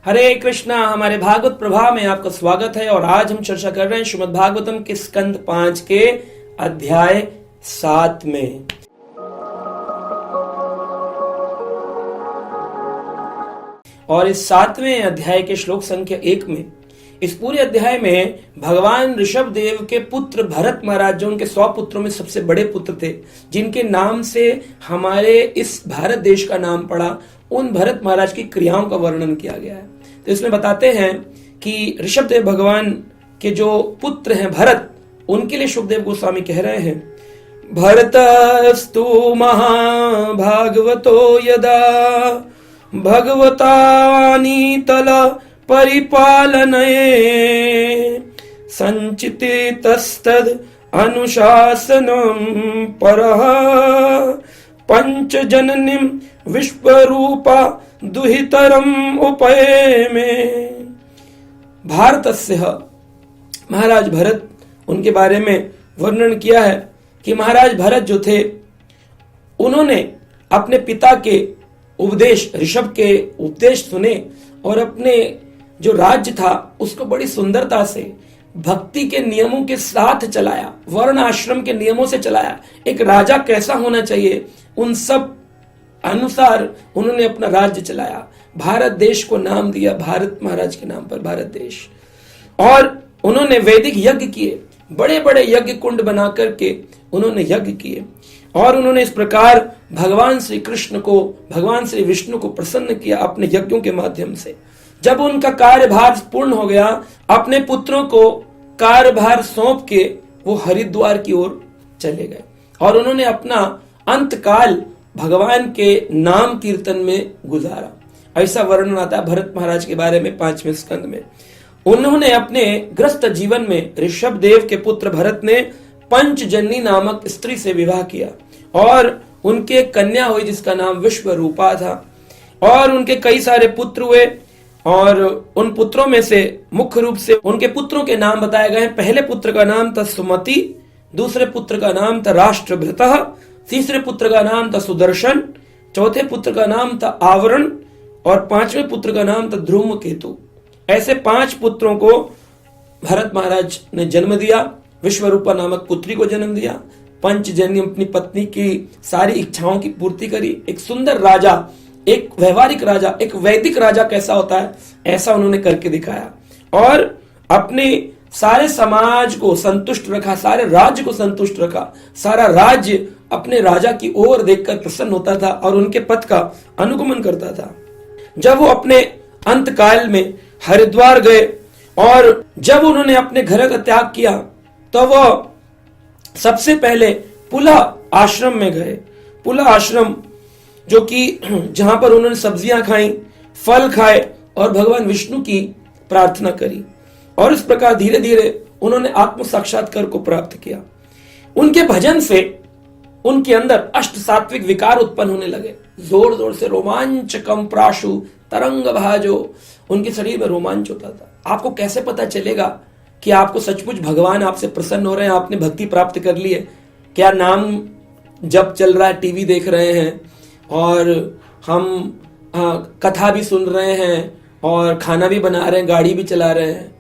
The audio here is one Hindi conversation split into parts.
हरे कृष्णा। हमारे भागवत प्रभाव में आपका स्वागत है और आज हम चर्चा कर रहे हैं श्रीमद् भागवतम के स्कंद 5 के अध्याय 7 में। और इस 7वें अध्याय के श्लोक संख्या 1 में, इस पूरे अध्याय में भगवान ऋषभ देव के पुत्र भरत महाराज, जो उनके 100 पुत्रों में सबसे बड़े पुत्र थे, जिनके नाम से हमारे इस भारत देश का नाम पड़ा, उन भरत महाराज की क्रियाओं का वर्णन किया गया है। तो इसमें बताते हैं कि ऋषभ देव भगवान के जो पुत्र हैं भरत, उनके लिए शुकदेव गोस्वामी कह रहे हैं, भरतस्तु महाभागवतो यदा भगवतानीतल परिपालनये संचितितस्तद अनुशासनं परः पंचजननीं विश्वरूपा दुहितरम उपयेमे। भारतस्य, महाराज भरत, उनके बारे में वर्णन किया है कि महाराज भरत जो थे, उन्होंने अपने पिता के उपदेश, ऋषभ के उपदेश सुने और अपने जो राज्य था उसको बड़ी सुंदरता से भक्ति के नियमों के साथ चलाया, वर्ण आश्रम के नियमों से चलाया। एक राजा कैसा होना चाहिए, उन सब अनुसार उन्होंने अपना राज्य चलाया। भारत देश को नाम दिया भारत महाराज के नाम पर, भारत देश। और उन्होंने वैदिक यज्ञ किए, बड़े बड़े यज्ञ कुंड बना करके उन्होंने यज्ञ किए। और उन्होंने इस प्रकार भगवान श्री कृष्ण को, भगवान श्री विष्णु को प्रसन्न किया अपने यज्ञों के माध्यम से। जब उनका कार्यभार पूर्ण हो गया, अपने पुत्रों को कार्यभार सौंप के वो हरिद्वार की ओर चले गए और उन्होंने अपना अंतकाल भगवान के नाम कीर्तन में गुजारा। ऐसा वर्णन आता है भरत महाराज के बारे में 5वें स्कंद में। उन्होंने अपने ग्रस्त जीवन में ऋषभ देव के पुत्र भरत ने पंचजनी नामक स्त्री से विवाह किया और उनके कन्या हुई जिसका नाम विश्वरूपा था। और उनके कई सारे पुत्र हुए और उन पुत्रों में से मुख्य रूप से उनके पुत्रों के नाम बताए गए हैं। पहले पुत्र का नाम था सुमति, दूसरे पुत्र का नाम था राष्ट्रभृतः, तीसरे पुत्र का नाम था सुदर्शन, चौथे पुत्र का नाम था आवरण और 5वें पुत्र का नाम था धूमकेतु। ऐसे 5 पुत्रों को भरत महाराज ने जन्म दिया। विश्वरूपा नामक पुत्री को जन्म दिया। पंचजनी, अपनी पत्नी की सारी इच्छाओं की पूर्ति करी। एक सुंदर राजा, एक व्यवहारिक राजा, एक वैदिक राजा कैसा होता है, ऐसा उन्होंने करके दिखाया। और अपने सारे समाज को संतुष्ट रखा, सारे राज्य को संतुष्ट रखा। सारा राज्य अपने राजा की ओर देखकर प्रसन्न होता था और उनके पथ का अनुगमन करता था। जब वो अपने अंतकाल में हरिद्वार गए और जब उन्होंने अपने घर का त्याग किया, तो वो सबसे पहले पुलह आश्रम में गए। पुलह आश्रम जो कि जहां पर उन्होंने सब्जियां खाई, फल खाए और भगवान विष्णु की प्रार्थना करी। और इस प्रकार धीरे धीरे उन्होंने आत्म साक्षात्कार को प्राप्त किया। उनके भजन से उनके अंदर अष्ट सात्विक विकार उत्पन्न होने लगे। जोर जोर से रोमांचकम प्राशु तरंग भाजो, उनके शरीर में रोमांच होता था। आपको कैसे पता चलेगा कि आपको सचमुच भगवान आपसे प्रसन्न हो रहे हैं, आपने भक्ति प्राप्त कर ली है? क्या नाम जब चल रहा है, टीवी देख रहे हैं और हम कथा भी सुन रहे हैं और खाना भी बना रहे हैं, गाड़ी भी चला रहे हैं,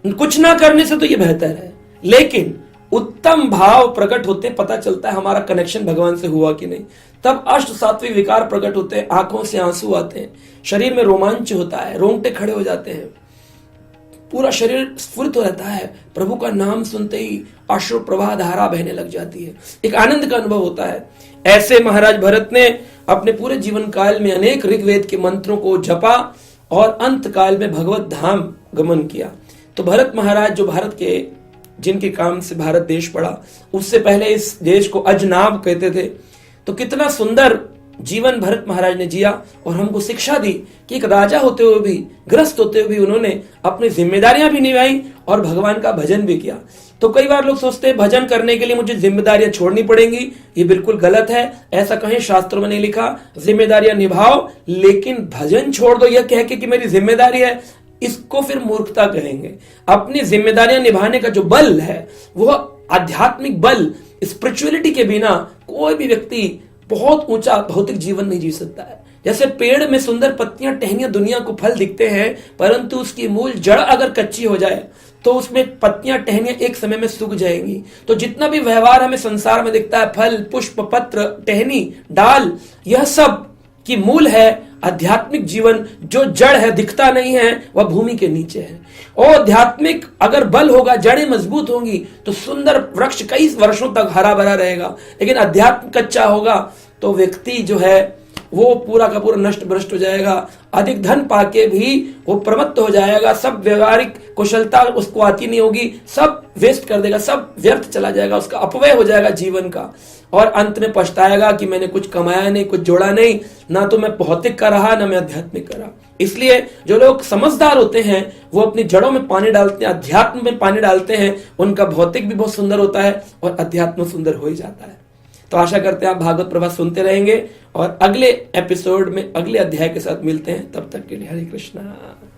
कुछ ना करने से तो ये बेहतर है। लेकिन उत्तम भाव प्रकट होते, पता चलता है हमारा कनेक्शन भगवान से हुआ कि नहीं। तब अष्ट सात्विक विकार प्रकट होते हैं, आंखों से आंसू आते हैं, शरीर में रोमांच होता है, रोंगटे खड़े हो जाते हैं, पूरा शरीर स्फुरित हो रहता है। प्रभु का नाम सुनते ही अश्रु प्रवाह धारा बहने लग जाती है, एक आनंद का अनुभव होता है। ऐसे महाराज भरत ने अपने पूरे जीवन काल में अनेक ऋग्वेद के मंत्रों को जपा और अंत काल में भगवत धाम गमन किया। तो भरत महाराज जो भारत के, जिनके काम से भारत देश पड़ा, उससे पहले इस देश को अजनाब कहते थे। तो कितना सुंदर जीवन भरत महाराज ने जिया और हमको शिक्षा दी कि एक राजा होते हुए भी, ग्रस्त होते हुए भी उन्होंने अपनी जिम्मेदारियां भी निभाई और भगवान का भजन भी किया। तो कई बार लोग सोचते हैं भजन करने के लिए मुझे जिम्मेदारियां छोड़नी पड़ेंगी। ये बिल्कुल गलत है, ऐसा कहीं शास्त्रों में नहीं लिखा। जिम्मेदारियां निभाओ, लेकिन भजन छोड़ दो यह कह के कि मेरी जिम्मेदारी है, इसको फिर मूर्खता कहेंगे। अपनी जिम्मेदारियां निभाने का जो बल है, वह आध्यात्मिक बल, स्पिरिचुअलिटी के बिना कोई भी व्यक्ति बहुत ऊंचा भौतिक जीवन नहीं जी सकता है। जैसे पेड़ में सुंदर पत्तियां टहनियां दुनिया को फल दिखते हैं, परंतु उसकी मूल जड़ अगर कच्ची हो जाए तो उसमें पत्तियां टहनियां एक समय में सूख जाएंगी। तो जितना भी व्यवहार हमें संसार में दिखता है, फल, पुष्प, पत्र, टहनी, डाल, यह सब की मूल है आध्यात्मिक जीवन। जो जड़ है, दिखता नहीं है, वह भूमि के नीचे है। और आध्यात्मिक अगर बल होगा, जड़ें मजबूत होंगी, तो सुंदर वृक्ष कई वर्षों तक हरा भरा रहेगा। लेकिन अध्यात्म कच्चा होगा तो व्यक्ति जो है वो पूरा का पूरा नष्ट भ्रष्ट हो जाएगा। अधिक धन पाके भी वो प्रमत्त हो जाएगा, सब व्यवहारिक कुशलता उसको आती नहीं होगी, सब वेस्ट कर देगा, सब व्यर्थ चला जाएगा, उसका अपव्यय हो जाएगा जीवन का। और अंत में पछताएगा कि मैंने कुछ कमाया नहीं, कुछ जोड़ा नहीं, ना तो मैं भौतिक का रहा, ना मैं आध्यात्मिक का रहा। इसलिए जो लोग समझदार होते हैं वो अपनी जड़ों में पानी डालते हैं, अध्यात्म में पानी डालते हैं, उनका भौतिक भी बहुत सुंदर होता है और अध्यात्म सुंदर हो ही जाता है। तो आशा करते हैं आप भागवत प्रभात सुनते रहेंगे और अगले एपिसोड में अगले अध्याय के साथ मिलते हैं। तब तक के लिए हरे कृष्णा।